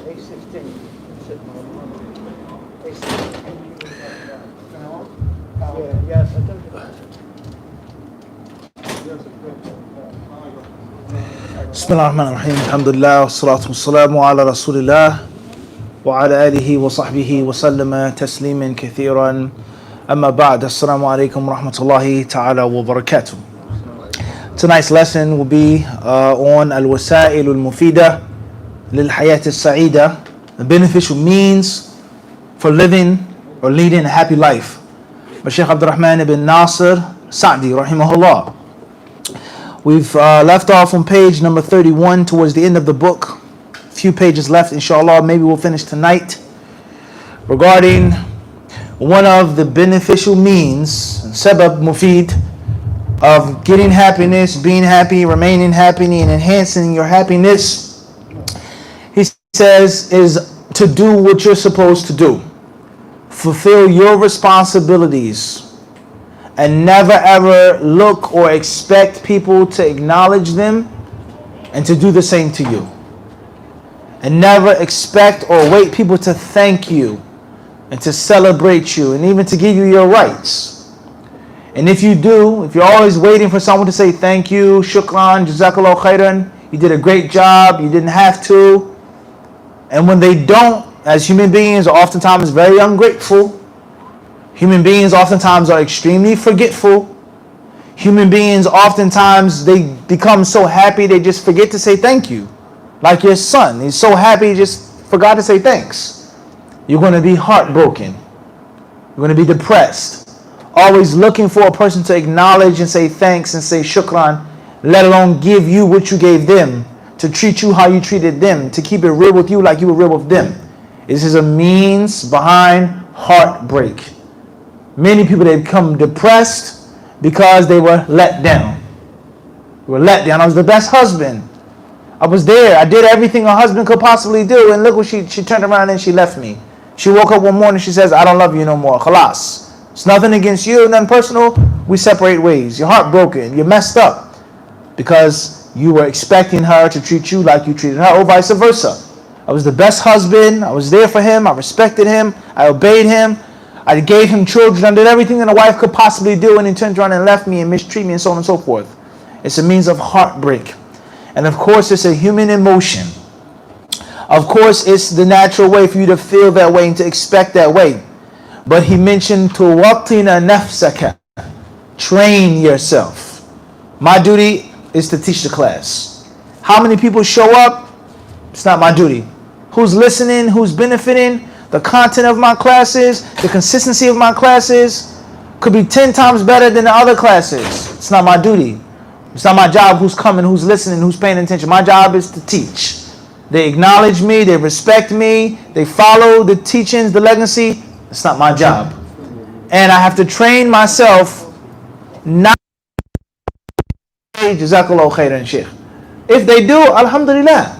A16. Yes, I told you. بسم الله الرحمن الرحيم الحمد لله والصلاة والسلام على رسول الله وعلى آله وصحبه وسلم تسليما كثيرا أما بعد السلام عليكم ورحمة الله تعالى وبركاته. Tonight's lesson will be on Al-Wasaailul Mufeeda للحياة the beneficial means for living or leading a happy life by Sheikh Abdul Rahman ibn Nasir Sa'di rahimahullah. We've left off on page number 31 towards the end of the book. A few pages left, inshallah. Maybe we'll finish tonight. Regarding one of the beneficial means, sabab mufid, of getting happiness, being happy, remaining happy, and enhancing your happiness, he says, is to do what you're supposed to do. Fulfill your responsibilities. And never ever look or expect people to acknowledge them and to do the same to you. And never expect or wait people to thank you and to celebrate you and even to give you your rights. And if you do, if you're always waiting for someone to say thank you, shukran, jazakallah khairan, you did a great job, you didn't have to. And when they don't, as human beings are oftentimes very ungrateful. Human beings oftentimes are extremely forgetful. Human beings oftentimes, they become so happy they just forget to say thank you. Like your son, he's so happy he just forgot to say thanks. You're going to be heartbroken. You're going to be depressed. Always looking for a person to acknowledge and say thanks and say shukran, let alone give you what you gave them, to treat you how you treated them, to keep it real with you like you were real with them. This is a means behind heartbreak. Many people, they become depressed because they were let down. They were let down. I was the best husband. I was there. I did everything a husband could possibly do. And look what she turned around and she left me. She woke up one morning, she says, I don't love you no more. Khalas. It's nothing against you, nothing personal. We separate ways. You're heartbroken. You're messed up because you were expecting her to treat you like you treated her, or vice versa. I was the best husband. I was there for him. I respected him. I obeyed him. I gave him children. I did everything that a wife could possibly do, and he turned around and left me and mistreated me and so on and so forth. It's a means of heartbreak. And of course, it's a human emotion. Of course, it's the natural way for you to feel that way and to expect that way. But he mentioned tuwattina nafsaka. Train yourself. My duty is to teach the class. How many people show up? It's not my duty. Who's listening? Who's benefiting? The content of my classes, the consistency of my classes could be 10 times better than the other classes. It's not my duty. It's not my job who's coming, who's listening, who's paying attention. My job is to teach. They acknowledge me, they respect me, they follow the teachings, the legacy. It's not my job. And I have to train myself not to Jazakallah khairan, Sheikh. If they do, alhamdulillah.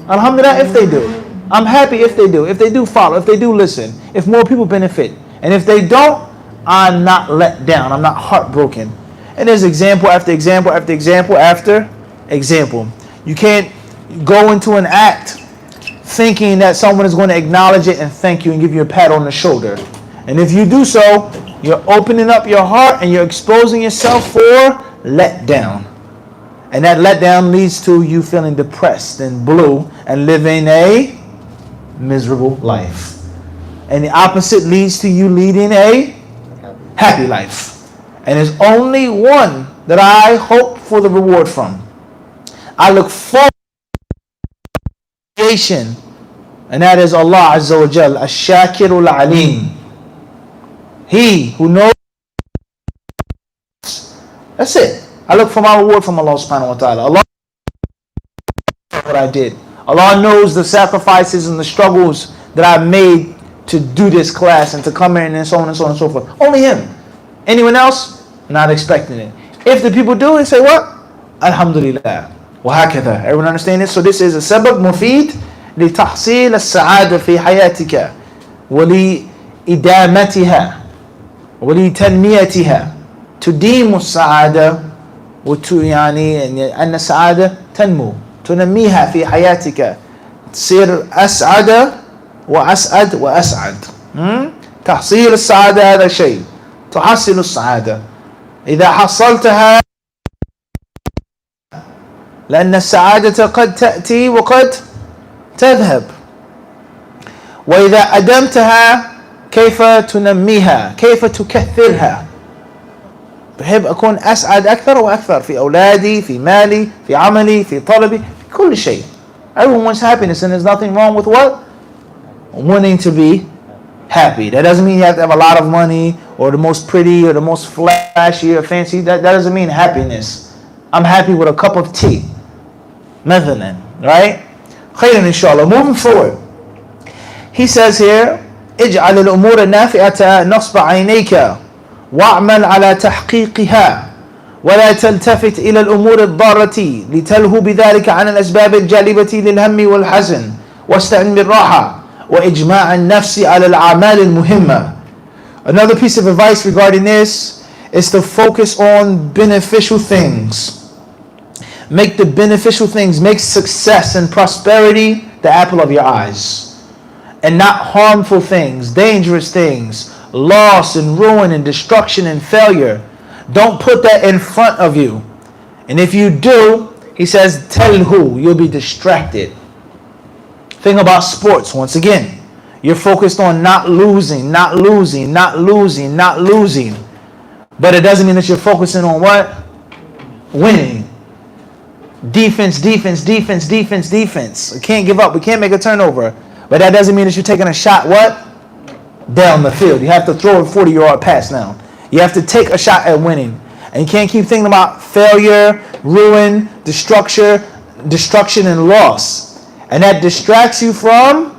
Alhamdulillah if they do. I'm happy if they do follow, if they do listen, if more people benefit. And if they don't, I'm not let down, I'm not heartbroken. And there's example after example after example after example. You can't go into an act thinking that someone is going to acknowledge it and thank you and give you a pat on the shoulder. And if you do so, you're opening up your heart and you're exposing yourself for let down. And that letdown leads to you feeling depressed and blue and living a miserable life. And the opposite leads to you leading a happy life. And there's only one that I hope for the reward from. I look forward to creation, and that is Allah Azza wa Jal, Ash-Shakirul Alim. He who knows. That's it. I look for my reward from Allah subhanahu wa ta'ala. Allah knows what I did. Allah knows the sacrifices and the struggles that I've made to do this class and to come in and so on and so on and so forth. Only Him. Anyone else? Not expecting it. If the people do, they say what? Alhamdulillah. وهكذا. Everyone understand this? So this is a sabab mufid لتحصيل السعادة في حياتك ولإدامتها ولتنميتها. تديم السعادة يعني أن السعادة تنمو تنميها في حياتك تصير أسعد وأسعد وأسعد. تحصيل السعادة هذا شيء، تحصل السعادة إذا حصلتها، لأن السعادة قد تأتي وقد تذهب. وإذا أدمتها كيف تنميها، كيف تكثرها. بحب أكون أسعد أكثر وأكثر في أولادي، في مالي، في عملي، في طلبي، في كل شيء. Everyone wants happiness, and there's nothing wrong with what? Wanting to be happy. That doesn't mean you have to have a lot of money or the most pretty or the most flashy or fancy. That doesn't mean happiness. I'm happy with a cup of tea. مثلا, right? خير inshallah. Moving forward. He says here, اجعل الأمور النافعة نصب عينيك واعمل على تحقيقها ولا تلتفت إلى الأمور الضارة لتلهو بذلك عن الأسباب الجالبة للهم والحزن واستعن بالراحة وإجماع النفس على الأعمال المهمة. Another piece of advice regarding this is to focus on beneficial things. Make the beneficial things, make success and prosperity the apple of your eyes, and not harmful things, dangerous things, loss and ruin and destruction and failure. Don't put that in front of you. And if you do, he says, telhu, you'll be distracted. Think about sports once again. You're focused on not losing, not losing, not losing, not losing. But it doesn't mean that you're focusing on what? Winning. Defense, defense, defense, defense, defense. We can't give up. We can't make a turnover. But that doesn't mean that you're taking a shot, what? Down the field. You have to throw a 40-yard pass now. You have to take a shot at winning. And you can't keep thinking about failure, ruin, destruction, and loss. And that distracts you from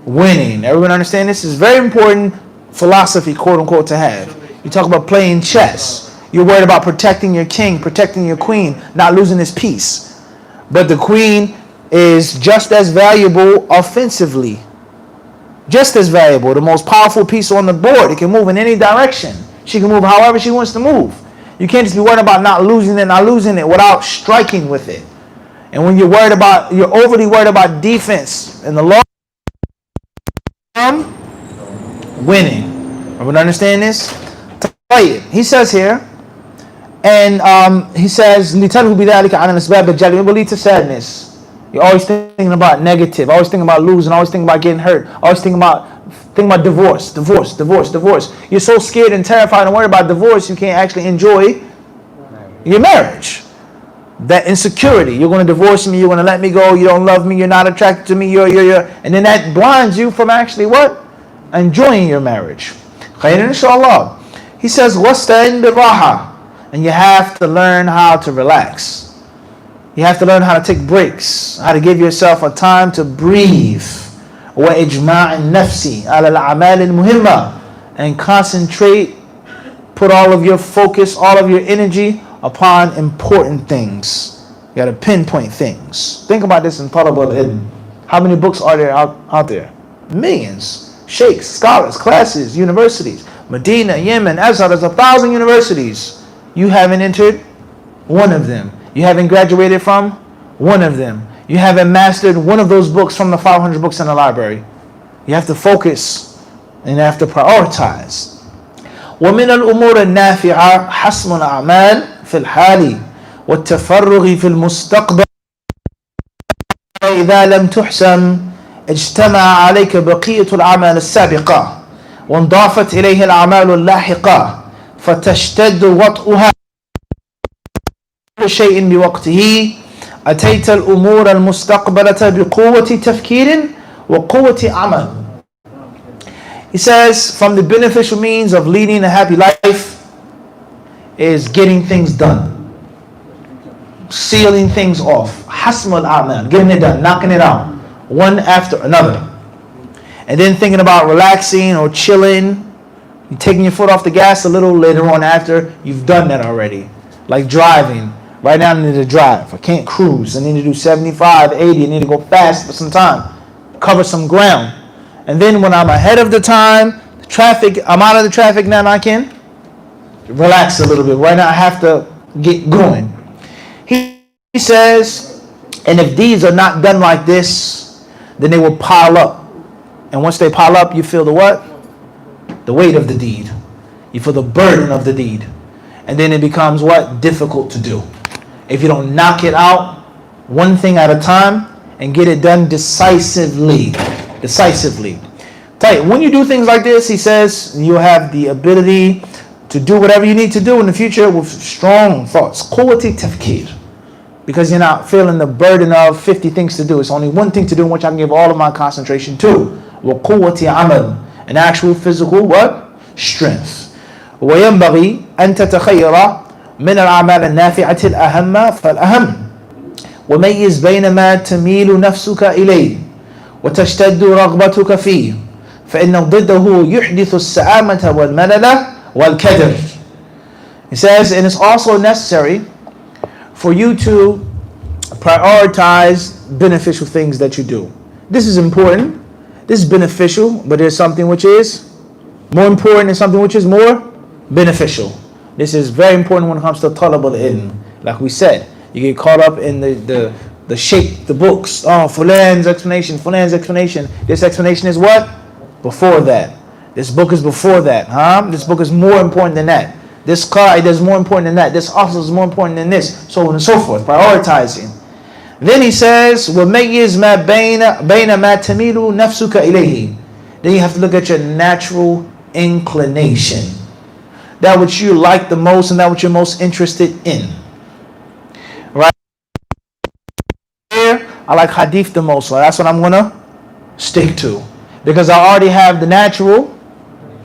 winning. Everyone understand this? This is very important philosophy, quote unquote, to have. You talk about playing chess. You're worried about protecting your king, protecting your queen, not losing his piece. But the queen is just as valuable offensively. Just as valuable. The most powerful piece on the board. It can move in any direction. She can move however she wants to move. You can't just be worried about not losing it without striking with it. And when you're overly worried about defense and the long term, winning. Everyone understand this? He says here, and he says, لِتَلْهُ بِذَلِكَ عَنَ الْأَسْبَابِ الْجَلِبَةِ. It will lead to sadness. You're always thinking about negative, always thinking about losing, always thinking about getting hurt, always thinking about divorce. You're so scared and terrified and worried about divorce, you can't actually enjoy your marriage. That insecurity, you're going to divorce me, you're going to let me go, you don't love me, you're not attracted to me, you're. And then that blinds you from actually what? Enjoying your marriage. Khayr inshallah. He says, وَاسْتَعِنْ بِالرَّاحَةِ. And you have to learn how to relax. You have to learn how to take breaks, how to give yourself a time to breathe. وَإِجْمَاعِ النَّفْسِ عَلَى الْأَعْمَالِ الْمُهِمَّةِ. And concentrate, put all of your focus, all of your energy upon important things. You got to pinpoint things. Think about this in Talab al-Ilm. How many books are there out there? Millions. Sheikhs, scholars, classes, universities. Medina, Yemen, Azhar, there's 1,000 universities. You haven't entered one of them. You haven't graduated from one of them. You haven't mastered one of those books from the 500 books in the library. You have to focus and you have to prioritize. ومن الأمور النافعة حسم الأعمال في الحال والتفرغ في المستقبل. إذا لم تحسم اجتمع عليك بقية الأعمال السابقة وانضافت إليه الأعمال اللاحقة فتشتد وطئها كل شيء بوقته. أتيت الأمور المستقبلة بقوة تفكير وقوة عمل. He says, from the beneficial means of leading a happy life is getting things done, sealing things off, hasm al-a'mal, getting it done, knocking it out, one after another. And then thinking about relaxing or chilling, you're taking your foot off the gas a little later on after you've done that already. Like driving. Right now I need to drive. I can't cruise. I need to do 75, 80. I need to go fast for some time. Cover some ground. And then when I'm ahead of the time, the traffic, I'm out of the traffic now and I can relax a little bit. Right now I have to get going. He says, And if deeds are not done like this, then they will pile up. And once they pile up, you feel the what? The weight of the deed. You feel the burden of the deed. And then it becomes what? Difficult to do. If you don't knock it out one thing at a time and get it done decisively. When you do things like this, he says, you'll have the ability to do whatever you need to do in the future with strong thoughts. Quwwati tafkir. Because you're not feeling the burden of 50 things to do. It's only one thing to do in which I can give all of my concentration to. وَقُوَّةِ عَمَلٍ. An actual physical what? Strength. وَيَنْبَغِي أَن تَتَخَيَّرَ من الأعمال النافعة الأهم فالأهم وميز بين ما تميل نفسك إليه وتشتد رغبتك فيه فإن ضده يحدث السآمة والملل والكدر. He says, and it's also necessary for you to prioritize beneficial things that you do. This is important. This is beneficial, but there's something which is more important and something which is more beneficial. This is very important when it comes to talab al-ilm. Like we said, you get caught up in the shape, the books. Oh, Fulan's explanation. This explanation is what? Before that. This book is before that. This book is more important than that. This qaida is more important than that. This asl is more important than this. So on and so forth. Prioritizing. Then he says, وَمَيِّزْ مَا بَيْنَ مَا تَمِيلُ نَفْسُكَ إِلَيْهِ. Then you have to look at your natural inclination. That which you like the most and that which you're most interested in. Right? Here, I like hadith the most, so that's what I'm going to stick to. Because I already have the natural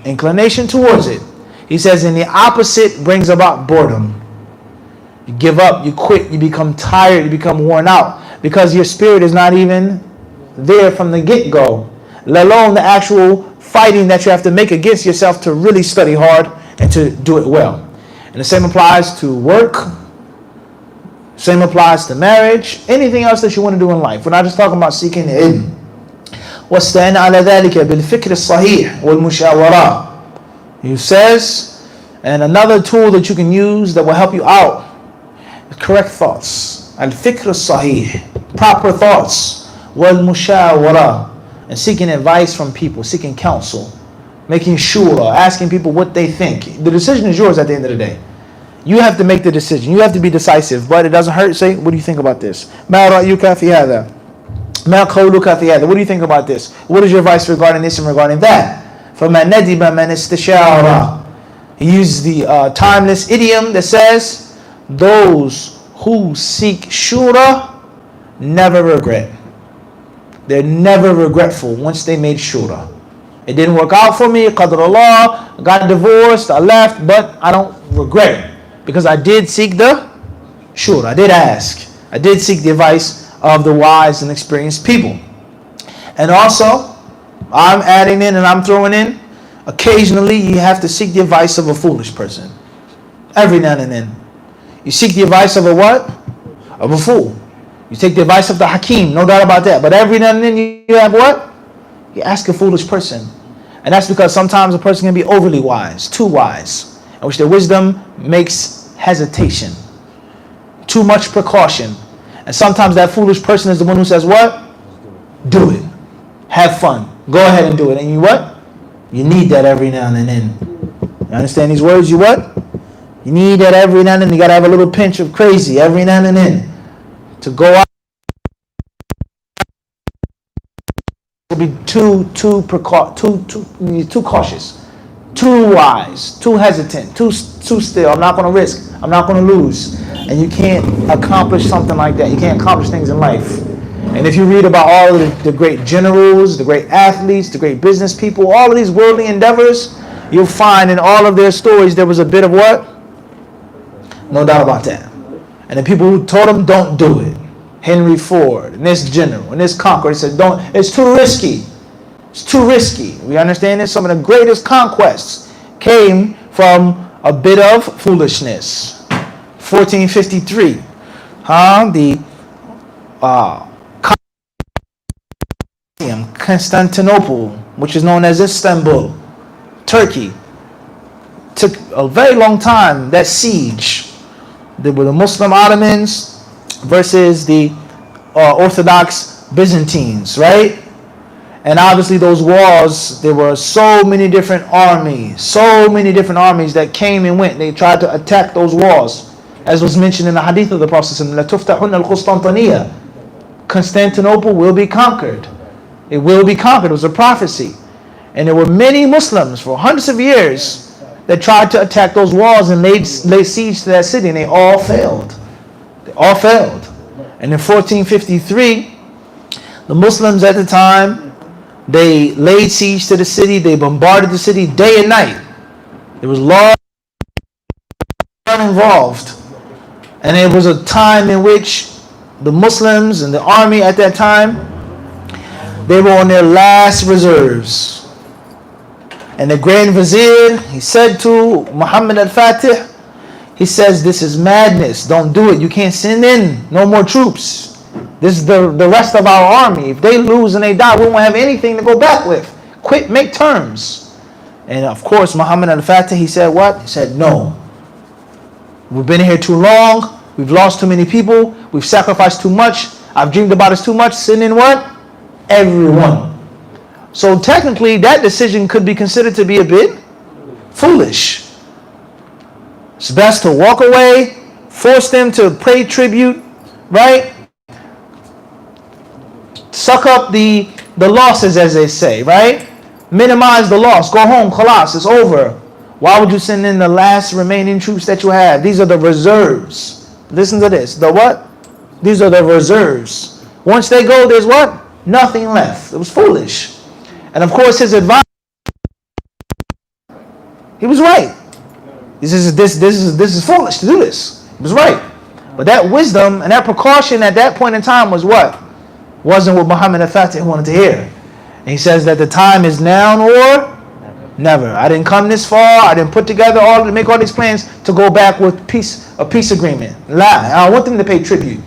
inclination towards it. He says, and the opposite brings about boredom. You give up, you quit, you become tired, you become worn out. Because your spirit is not even there from the get-go. Let alone the actual fighting that you have to make against yourself to really study hard and to do it well. And the same applies to work. Same applies to marriage. Anything else that you want to do in life. We're not just talking about seeking ilm. وَاسْتَعِنْ عَلَى ذَلِكَ بِالْفِكْرِ الصَّحِيحِ وَالْمُشَاوَرَةِ. He says, and another tool that you can use that will help you out, correct thoughts. Al-fikr as-sahih, proper thoughts. Wal-mushawara, and seeking advice from people, seeking counsel, making shura, asking people what they think. The decision is yours at the end of the day. You have to make the decision. You have to be decisive, but it doesn't hurt. Say, what do you think about this? مَا رَأْيُكَ فِي هَذَا مَا قَوْلُكَ فِي هَذَا. What do you think about this? What is your advice regarding this and regarding that? فَمَا نَدِبَ مَنْ اسْتِشَارَ. He used the timeless idiom that says, those who seek shura never regret. They're never regretful once they made shura. It didn't work out for me, qadarullah, I got divorced, I left, but I don't regret it. Because I did seek the shura, I did ask. I did seek the advice of the wise and experienced people. And also, I'm adding in and I'm throwing in, occasionally you have to seek the advice of a foolish person. Every now and then. You seek the advice of a what? Of a fool. You take the advice of the hakim, no doubt about that. But every now and then you have what? You ask a foolish person. And that's because sometimes a person can be overly wise, too wise, in which their wisdom makes hesitation, too much precaution. And sometimes that foolish person is the one who says what? Do it. Have fun. Go ahead and do it. And you what? You need that every now and then. You understand these words? You what? You need that every now and then. You got to have a little pinch of crazy every now and then to go out. Be too cautious, too wise, too hesitant, too still. I'm not going to risk. I'm not going to lose. And you can't accomplish something like that. You can't accomplish things in life. And if you read about all of the great generals, the great athletes, the great business people, all of these worldly endeavors, you'll find in all of their stories there was a bit of what? No doubt about that. And the people who told them don't do it. Henry Ford and this general and this conqueror said, "Don't. It's too risky. It's too risky." We understand this. Some of the greatest conquests came from a bit of foolishness. 1453, the Constantinople, which is known as Istanbul, Turkey, took a very long time. That siege, there were the Muslim Ottomans versus the Orthodox Byzantines, right? And obviously those walls, there were so many different armies that came and went. They tried to attack those walls, as was mentioned in the hadith of the Prophet. Constantinople will be conquered. It will be conquered. It was a prophecy. And there were many Muslims for hundreds of years that tried to attack those walls and laid siege to that city, and they all failed. They all failed. And in 1453, the Muslims at the time, they laid siege to the city. They bombarded the city day and night. There was law involved. And it was a time in which the Muslims and the army at that time, they were on their last reserves. And the Grand Vizier, he said to Muhammad al-Fatih, he says, this is madness. Don't do it. You can't send in no more troops. This is the rest of our army. If they lose and they die, we won't have anything to go back with. Quit, make terms. And of course, Muhammad al-Fatih, he said what? He said, no. We've been here too long. We've lost too many people. We've sacrificed too much. I've dreamed about us too much. Send in what? Everyone. So technically, that decision could be considered to be a bit foolish. It's best to walk away, force them to pay tribute, right? Suck up the losses, as they say, right? Minimize the loss. Go home, khalas, it's over. Why would you send in the last remaining troops that you have? These are the reserves. Listen to this. The what? These are the reserves. Once they go, there's what? Nothing left. It was foolish. And of course, his advice, he was right. This is foolish to do this. He was right. But that wisdom and that precaution at that point in time was what? Wasn't what Muhammad al-Fatih wanted to hear. And he says that the time is now or never. I didn't come this far. I didn't put together make all these plans to go back with a peace agreement. I want them to pay tribute.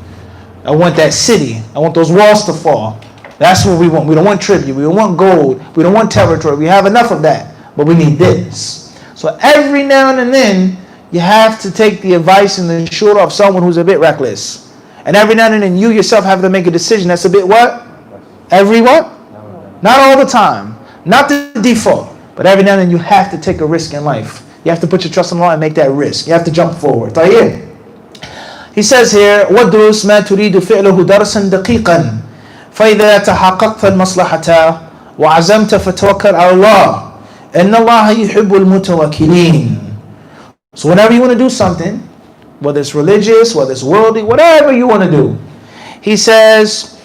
I want that city. I want those walls to fall. That's what we want. We don't want tribute. We don't want gold. We don't want territory. We have enough of that. But we need this. So every now and then, you have to take the advice and the shura of someone who's a bit reckless. And every now and then, you yourself have to make a decision that's a bit what? Every what? Not all the time. Not the default. But every now and then, you have to take a risk in life. You have to put your trust in Allah and make that risk. You have to jump forward. He says here, وَدْرُسْ مَا تُرِيدُ فِعْلُهُ دَرْسًا دَقِيقًا فَإِذَا تَحَقَّقْتَ الْمَصْلَحَةَ وَعَزَمْتَ فَتَوَكَّلْ عَلَى اللَّهِ إِنَّ اللَّهَ يُحِبُّ الْمُتَوَكِّلِينَ. So whenever you want to do something, whether it's religious, whether it's worldly, whatever you want to do, he says,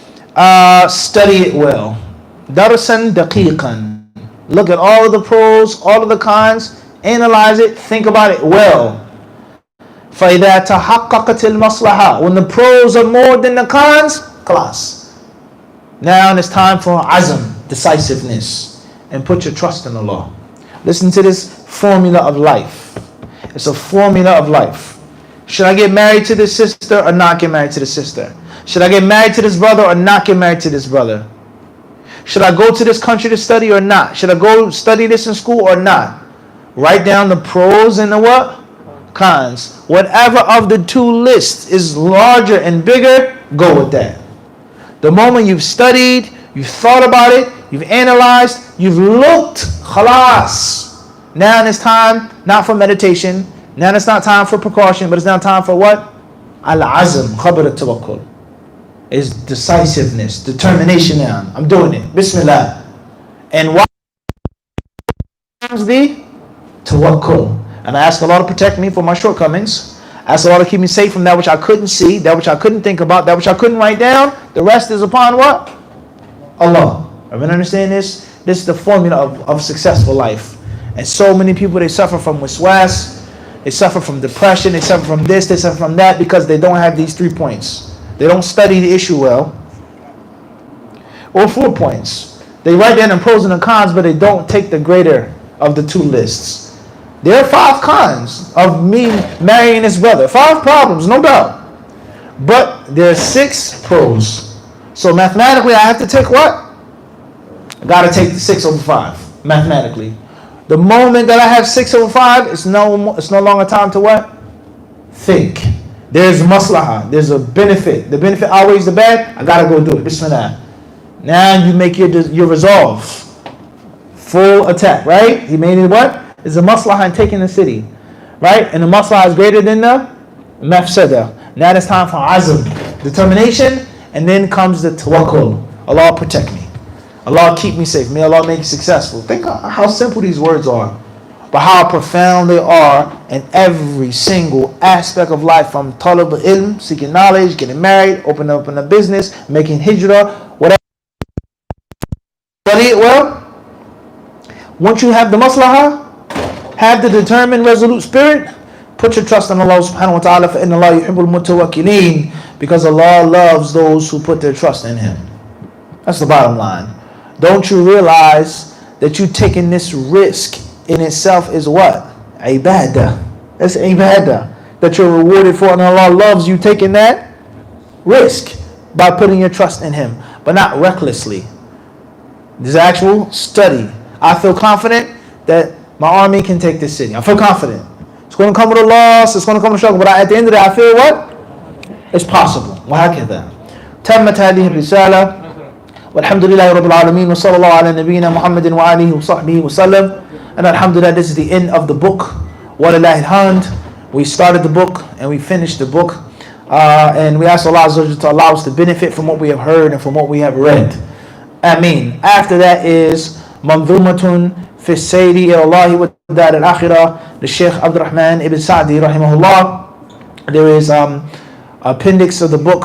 study it well. Darsan daqiqan. Look at all of the pros, all of the cons, analyze it, think about it well. فَإِذَا تَحَقَّقَتِ الْمَصْلَحَةِ. When the pros are more than the cons, class. Now it's time for azm, decisiveness, and put your trust in Allah. Listen to this formula of life. It's a formula of life. Should I get married to this sister or not get married to this sister? Should I get married to this brother or not get married to this brother? Should I go to this country to study or not? Should I go study this in school or not? Write down the pros and the what? Cons. Whatever of the two lists is larger and bigger, go with that. The moment you've studied, you've thought about it, you've analyzed, you've looked, khalas. Now it's time not for meditation. Now it's not time for precaution, but it's now time for what? Al-azm, khabar al-tawakkul. Is decisiveness, determination now. I'm doing it. Bismillah. And why comes the tawakkul? And I ask Allah to protect me from my shortcomings. I ask Allah to keep me safe from that which I couldn't see, that which I couldn't think about, that which I couldn't write down. The rest is upon what? Allah. Everyone understand this? This is the formula of successful life. And so many people, they suffer from waswas, they suffer from depression, they suffer from this, they suffer from that, because they don't have these 3 points. They don't study the issue well. Or 4 points. They write down the pros and the cons, but they don't take the greater of the 2 lists. There are 5 cons of me marrying this brother. 5 problems, no doubt. But there are 6 pros. So mathematically, I have to take what? I got to take the 6 over 5, mathematically. The moment that I have 6 over 5, it's no longer time to what? Think. There's maslahah. There's a benefit. The benefit outweighs the bad. I gotta go do it. Bismillah. Now you make your resolve. Full attack, right? He made it what? There's a maslahah in taking the city, right? And the maslahah is greater than the mafsada. Now it's time for azm, determination, and then comes the tawakkul. Allah protect me. Allah keep me safe. May Allah make me successful. Think how simple these words are, but how profound they are in every single aspect of life, from talab ilm, seeking knowledge, getting married, opening up a business, making hijrah, whatever. Well, once you have the maslahah, have the determined, resolute spirit, put your trust in Allah subhanahu wa ta'ala, فَإِنَّ اللَّهَ يُحِبُّ الْمُتَوَكِّلِينَ, because Allah loves those who put their trust in Him. That's the bottom line. Don't you realize that you taking this risk in itself is what? Ibadah. That's ibadah that you're rewarded for, and Allah loves you taking that risk by putting your trust in Him, but not recklessly. This is actual study. I feel confident that my army can take this city. I feel confident. It's going to come with a loss. It's going to come with a struggle. But at the end of it, I feel what? It's possible. وهكذا. تمت هذه الرسالة والحمد لله رب العالمين وصلى الله على نبينا محمد وآله وصحبه وسلم. And alhamdulillah, this is the end of the book. وَلِلَّهِ الْحَمْدِ. We started the book and we finished the book. And we ask Allah to allow us to benefit from what we have heard and from what we have read. Ameen. After that is Manzumatun fi Sayyidi ilallahi wa dar al-akhirah, the Sheikh Abdul Rahman ibn Sa'di rahimahullah. There is appendix of the book,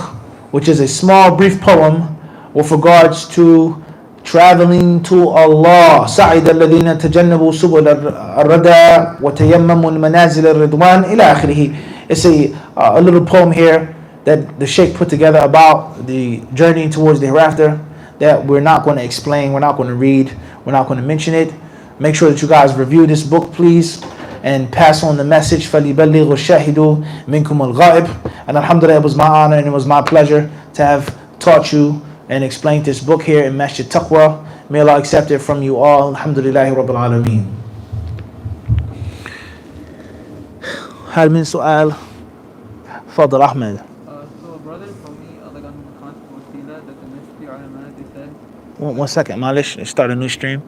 which is a small brief poem with regards to traveling to Allah. سعيد الذين تجنبوا سبل الردى وتيمموا المنازل الرضوان إلى آخره. It's a little poem here that the Sheikh put together about the journey towards the hereafter, that we're not going to explain, we're not going to read, we're not going to mention it. Make sure that you guys review this book, please, and pass on the message. فَلِيُبَلِّغُ الشَّاهِدُ مِنْكُمُ الْغَائِبُ. And alhamdulillah, it was my honor and it was my pleasure to have taught you and explained this book here in Masjid Taqwa. May Allah accept it from you all. Alhamdulillahi Rabbil Alameen. هل من سؤال؟ فضل أحمد. So a brother told me, like on the concept of Mufeeda, that the mystery ulama, they said. One second, Malish. Start a new stream.